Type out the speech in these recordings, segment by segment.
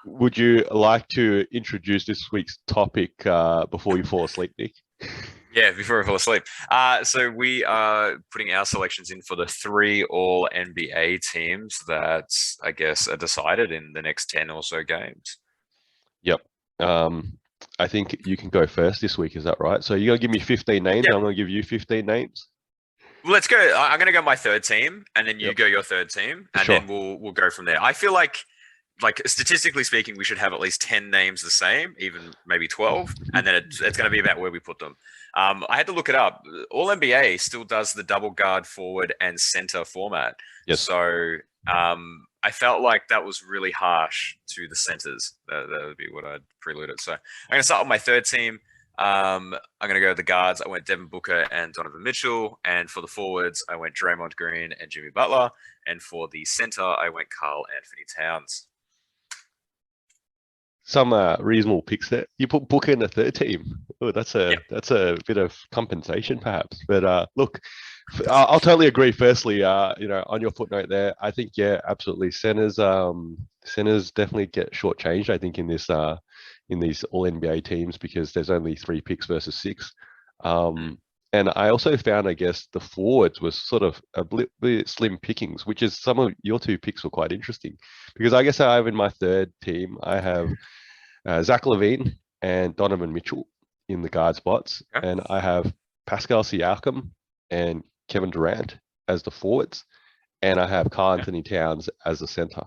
Would you like to introduce this week's topic before you fall asleep, Nick? Yeah, before I fall asleep. So we are putting our selections in for the three all NBA teams that I guess are decided in the next 10 or so games. Yep. Um, I think you can go first this week. Is that right? So you're gonna give me 15 names. Yep. I'm gonna give you 15 names. Well, let's go. I'm going to go my third team, and then you Yep. go your third team, and Sure. then we'll go from there. I feel like statistically speaking, we should have at least 10 names the same, even maybe 12, and then it's going to be about where we put them. I had to look it up. All NBA still does the double guard, forward, and center format. Yes. So I felt like that was really harsh to the centers. That would be what I'd preluded. So I'm going to start with my third team. I'm going to go with the guards. I went Devin Booker and Donovan Mitchell. And for the forwards, I went Draymond Green and Jimmy Butler. And for the center, I went Carl Anthony Towns. Some reasonable picks there. You put Booker in the third team. Oh, Yep. that's a bit of compensation, perhaps. But look, I'll totally agree. Firstly, on your footnote there, I think yeah, absolutely. Centers definitely get shortchanged. I think in these All NBA teams because there's only three picks versus six. Mm. And I also found, I guess, the forwards was sort of a bit slim pickings, which is some of your two picks were quite interesting because I guess I have in my third team, I have Zach Levine and Donovan Mitchell in the guard spots, Okay. and I have Pascal Siakam and Kevin Durant as the forwards, and I have Karl Okay. Anthony Towns as the center.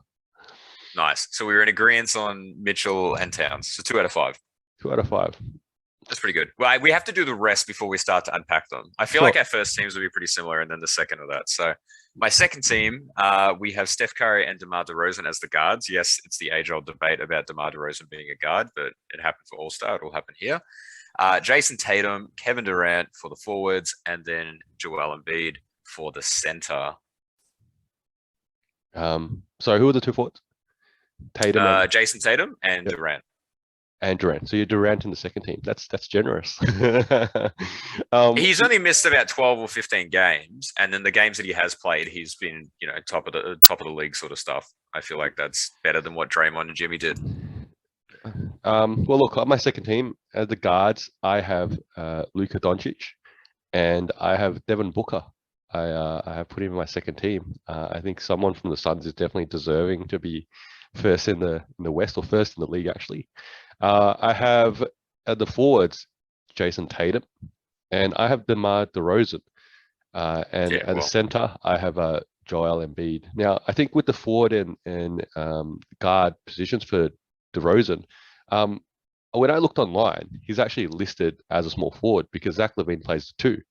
Nice. So we were in agreement on Mitchell and Towns. So 2 out of 5. 2 out of 5. That's pretty good. Well, we have to do the rest before we start to unpack them. I feel Sure. like our first teams will be pretty similar, and then the second of that. So my second team, we have Steph Curry and Demar Derozan as the guards. Yes, it's the age-old debate about Demar Derozan being a guard, but it happened for All Star. It will happen here. Jason Tatum, Kevin Durant for the forwards, and then Joel Embiid for the center. So who are the two forwards? Tatum Jason Tatum and yep, Durant. and Durant. So you're Durant in the second team. That's generous. He's only missed about 12 or 15 games, and then the games that he has played, he's been, top of the league sort of stuff. I feel like that's better than what Draymond and Jimmy did. well, look, on my second team, as the guards, I have Luka Doncic and I have Devin Booker. I have put him in my second team. I think someone from the Suns is definitely deserving to be first in the West or first in the league, actually. I have at the forwards Jason Tatum, and I have DeMar DeRozan. And Yeah, at the well, center, I have Joel Embiid. Now, I think with the forward and guard positions for DeRozan, um, when I looked online, he's actually listed as a small forward because Zach Levine plays the two.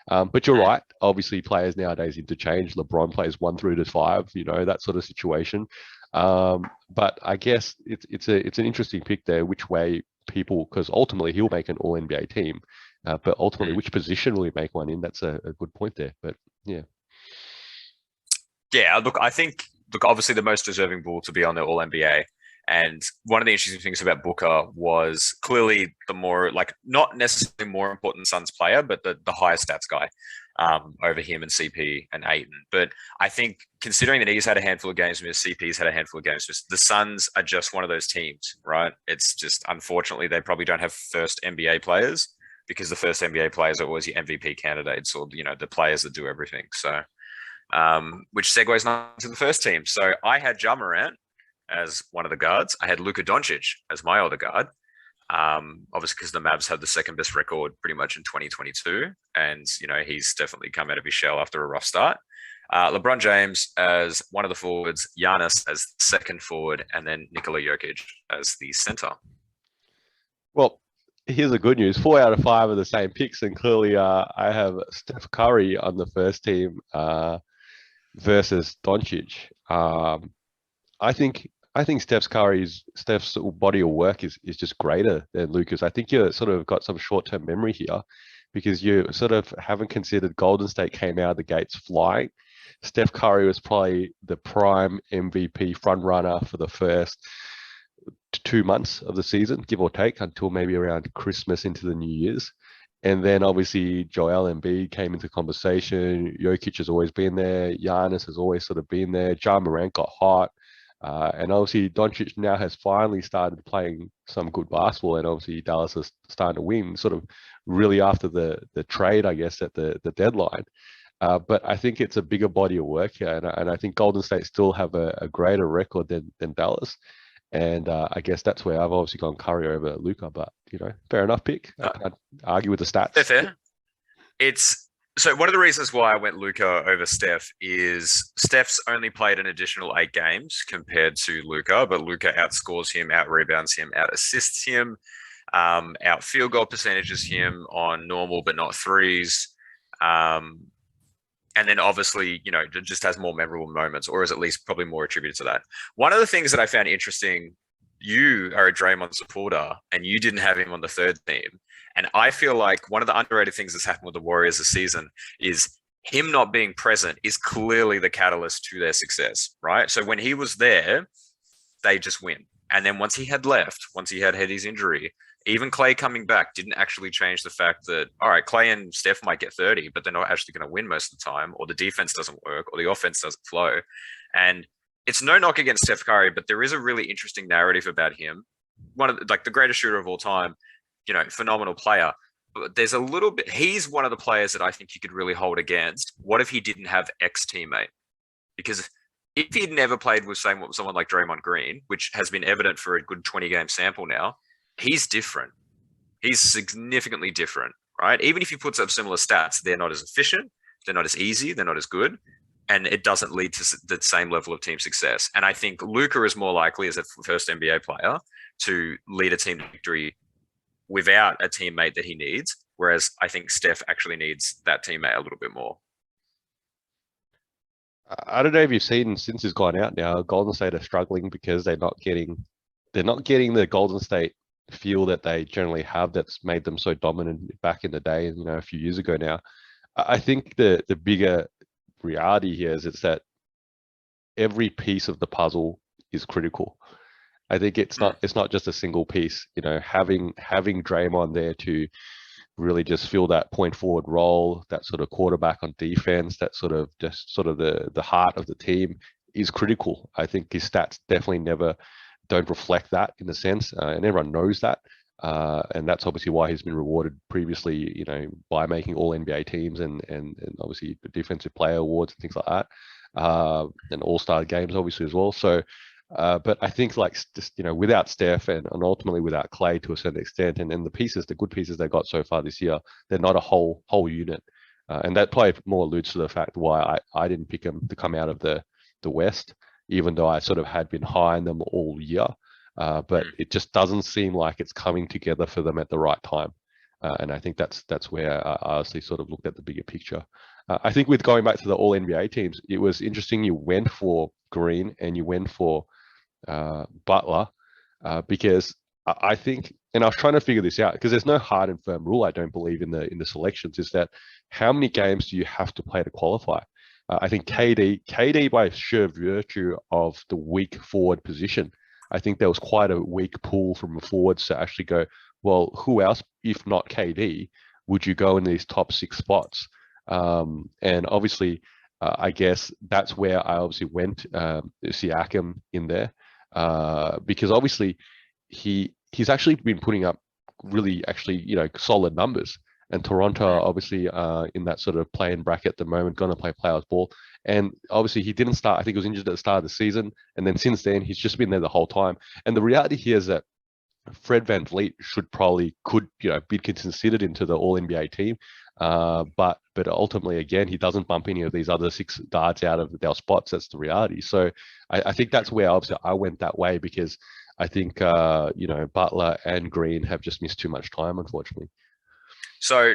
But you're mm, right. Obviously, players nowadays interchange. LeBron plays 1 through to 5. That sort of situation. But I guess it's an interesting pick there. Which way people? Because ultimately he'll make an All NBA team. But ultimately, mm. which position will he make one in? That's a good point there. But yeah, Yeah, look, I think, look, obviously the most deserving Bull to be on the All NBA. And one of the interesting things about Booker was clearly the more, like, not necessarily more important Suns player, but the higher stats guy over him and CP and Aiton. But I think considering that he's had a handful of games, and CP's had a handful of games, the Suns are just one of those teams, right? It's just, unfortunately, they probably don't have first NBA players because the first NBA players are always your MVP candidates or, the players that do everything. So, which segues into the first team. So I had Ja Morant as one of the guards. I had Luka Doncic as my other guard. Obviously, because the Mavs had the second best record pretty much in 2022, and he's definitely come out of his shell after a rough start. LeBron James as one of the forwards, Giannis as the second forward, and then Nikola Jokic as the center. well, here's the good news: 4 out of 5 are the same picks, and clearly, I have Steph Curry on the first team versus Doncic. I think Steph's body of work is just greater than Lucas. I think you sort of got some short-term memory here because you sort of haven't considered Golden State came out of the gates flying. Steph Curry was probably the prime MVP front runner for the first 2 months of the season, give or take, until maybe around Christmas into the New Year's. And then obviously Joel Embiid came into conversation. Jokic has always been there. Giannis has always sort of been there. Ja Morant got hot. And obviously, Doncic now has finally started playing some good basketball, and obviously Dallas is starting to win, sort of really after the trade, I guess, at the deadline. But I think it's a bigger body of work here, and I think Golden State still have a greater record than Dallas. And I guess that's where I've obviously gone Curry over Luka, but fair enough pick. I can't argue with the Fair, stats. fair. It's so one of the reasons why I went Luca over Steph is Steph's only played an additional 8 games compared to Luca, but Luca outscores him, out rebounds him, out assists him, out field goal percentages him on normal but not threes. And then obviously, just has more memorable moments, or is at least probably more attributed to that. One of the things that I found interesting, you are a Draymond supporter and you didn't have him on the third team. And I feel like one of the underrated things that's happened with the Warriors this season is him not being present is clearly the catalyst to their success, right? So when he was there, they just win. And then once he had left, once he had his injury, even Clay coming back didn't actually change the fact that, all right, Clay and Steph might get 30, but they're not actually going to win most of the time, or the defense doesn't work, or the offense doesn't flow. And it's no knock against Steph Curry, but there is a really interesting narrative about him. One of the greatest shooter of all time, phenomenal player. But there's a little bit, he's one of the players that I think you could really hold against. What if he didn't have X teammate? Because if he'd never played with someone like Draymond Green, which has been evident for a good 20-game sample now, he's different. He's significantly different, right? Even if he puts up similar stats, they're not as efficient, they're not as easy, they're not as good, and it doesn't lead to the same level of team success. And I think Luka is more likely as a first NBA player to lead a team to victory without a teammate that he needs, whereas I think Steph actually needs that teammate a little bit more. I don't know if you've seen since he's gone out now, Golden State are struggling because they're not getting the Golden State feel that they generally have that's made them so dominant back in the day and a few years ago now. I think the bigger reality here is it's that every piece of the puzzle is critical. I think it's not just a single piece. Having Draymond there to really just fill that point forward role, that sort of quarterback on defense, that sort of the heart of the team is critical. I think his stats definitely never don't reflect that in a sense, and everyone knows that. And that's obviously why he's been rewarded previously, by making all NBA teams and obviously the defensive player awards and things like that, and all-star games obviously as well. So, but I think without Steph and ultimately without Clay to a certain extent, and the good pieces they got so far this year, they're not a whole unit. And that probably more alludes to the fact why I didn't pick them to come out of the West, even though I sort of had been high on them all year. But it just doesn't seem like it's coming together for them at the right time. And I think that's where I honestly sort of looked at the bigger picture. I think with going back to the All NBA teams, it was interesting you went for Green and you went for Butler, because I think, and I was trying to figure this out because there's no hard and firm rule, I don't believe, in the selections, is that how many games do you have to play to qualify? I think KD by sheer virtue of the weak forward position, I think there was quite a weak pool from the forwards to actually go, well, who else, if not KD, would you go in these top 6 spots? And obviously, I guess that's where I obviously went Siakam in there, because obviously he's actually been putting up really solid numbers. And Toronto obviously in that sort of play-in bracket at the moment, going to play playoffs ball. And obviously he didn't start. I think he was injured at the start of the season, and then since then he's just been there the whole time. And the reality here is that Fred VanVleet could be considered into the All NBA team, but ultimately again he doesn't bump any of these other 6 guards out of their spots. That's the reality. So I think that's where obviously I went that way, because I think Butler and Green have just missed too much time, unfortunately. So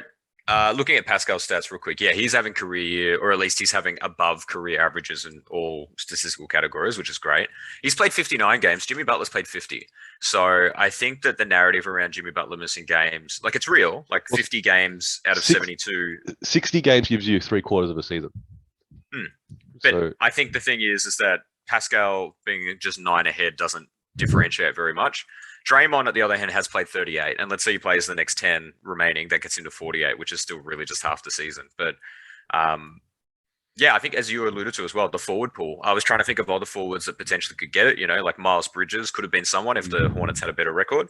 looking at Pascal's stats real quick, yeah, he's having career year, or at least he's having above career averages in all statistical categories, which is great. He's played 59 games. Jimmy Butler's played 50. So I think that the narrative around Jimmy Butler missing games, it's real, 50 games out of 72. 60 games gives you 3/4 of a season. But so, I think the thing is that Pascal being just 9 ahead doesn't differentiate very much. Draymond, at the other hand, has played 38, and let's say he plays the next 10 remaining, that gets into 48, which is still really just half the season. But Yeah, I think as you alluded to as well, the forward pool. I was trying to think of other forwards that potentially could get it. You know, like Miles Bridges could have been someone if the Hornets had a better record.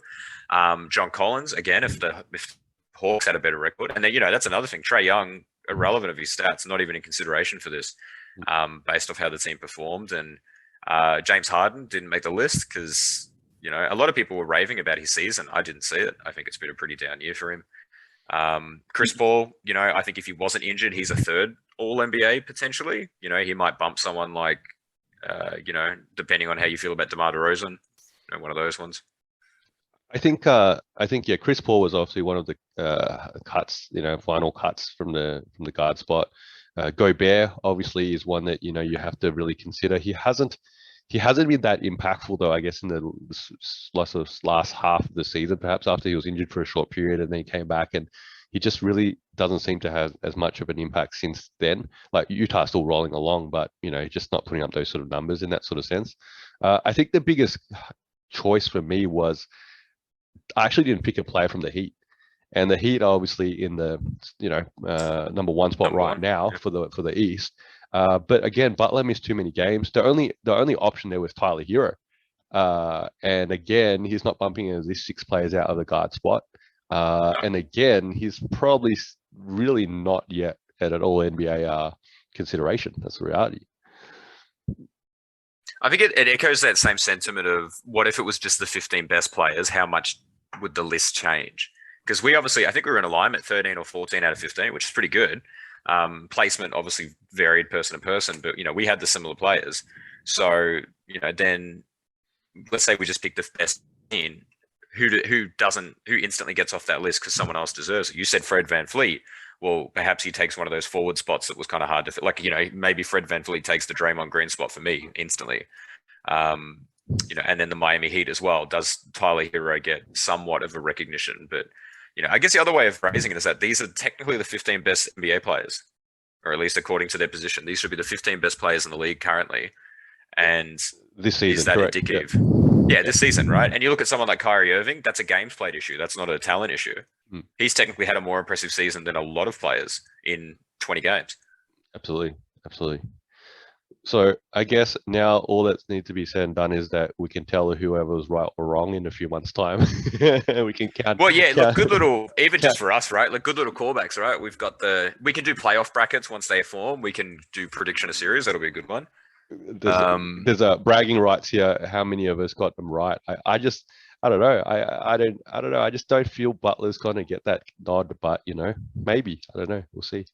John Collins again if Hawks had a better record, and then that's another thing. Trae Young, irrelevant of his stats, not even in consideration for this, based off how the team performed. And James Harden didn't make the list because a lot of people were raving about his season. I didn't see it. I think it's been a pretty down year for him. Chris Paul, I think if he wasn't injured, he's a third All NBA potentially. He might bump someone like, depending on how you feel about DeMar DeRozan, one of those ones. I think yeah, Chris Paul was obviously one of the cuts, final cuts from the guard spot. Gobert obviously is one that you have to really consider. He hasn't been that impactful though, I guess, in the last half of the season, perhaps after he was injured for a short period and then he came back, and he just really doesn't seem to have as much of an impact since then. Like Utah's still rolling along, but just not putting up those sort of numbers in that sort of sense. I think the biggest choice for me was I actually didn't pick a player from the Heat. And the Heat are obviously in the number one spot right now for the East. But again, Butler missed too many games. The only option there was Tyler Hero. And again, he's not bumping into these 6 players out of the guard spot. And again, he's probably really not yet at an All NBA consideration. That's the reality. I think it echoes that same sentiment of what if it was just the 15 best players? How much would the list change? Because I think we were in alignment 13 or 14 out of 15, which is pretty good. Placement obviously varied person to person, but we had the similar players. So then let's say we just pick the best in who instantly gets off that list because someone else deserves it. You said Fred VanVleet. Well, perhaps he takes one of those forward spots that was kind of hard to fit. Like, maybe Fred VanVleet takes the Draymond Green spot for me instantly. And then the Miami Heat as well. Does Tyler Hero get somewhat of a recognition? But, I guess the other way of phrasing it is that these are technically the 15 best NBA players, or at least according to their position. These should be the 15 best players in the league currently. And this season, is that correct. indicative? Yeah, this season, right? And you look at someone like Kyrie Irving, that's a games played issue. That's not a talent issue. He's technically had a more impressive season than a lot of players in 20 games. Absolutely. So I guess now all that needs to be said and done is that we can tell whoever was right or wrong in a few months' time. We can count. Well, yeah, look, good little, even just for us, right? Like good little callbacks, right? We can do playoff brackets once they form. We can do prediction of series. That'll be a good one. There's a bragging rights here. How many of us got them right? I don't know. I don't know. I just don't feel Butler's going to get that nod, but maybe. I don't know. We'll see.